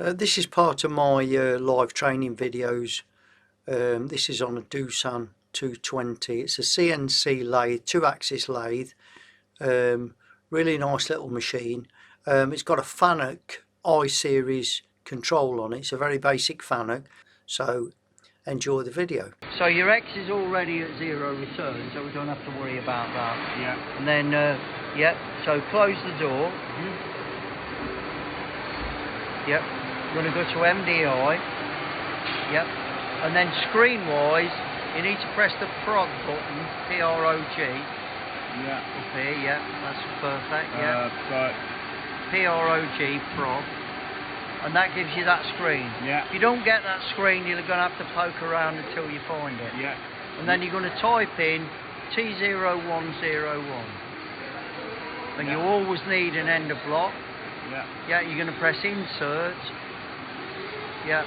This is part of my live training videos. This is on a Doosan 220. It's a CNC lathe, 2-axis lathe. Really nice little machine. It's got a Fanuc I-series control on it. It's a very basic Fanuc. So enjoy the video. So your X is already at 0 return, so we don't have to worry about that. Yeah. And then, so close the door. Yep. We're going to go to MDI. Yep. And then screen-wise, you need to press the prog button, P-R-O-G. Yeah. Up here, yeah. That's perfect, yeah. Right. P-R-O-G, prog. And that gives you that screen. Yeah. If you don't get that screen, you're going to have to poke around until you find it. Yeah. And then you're going to type in T0101. And you always need an end of block. Yeah. Yeah, you're going to press insert. Yeah.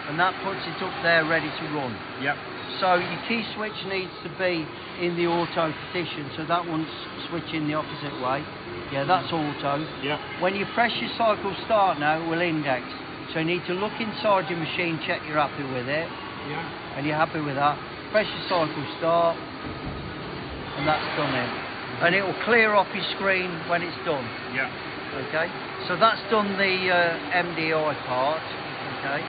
And that puts it up there ready to run. Yep. So your key switch needs to be in the auto position, so that one's switching the opposite way. Yeah, that's auto. Yep. When you press your cycle start now, it will index. So you need to look inside your machine, check you're happy with it. Yeah. And you're happy with that. Press your cycle start, and that's done it. And it will clear off your screen when it's done. Yeah. Okay. So that's done the MDI part. Okay.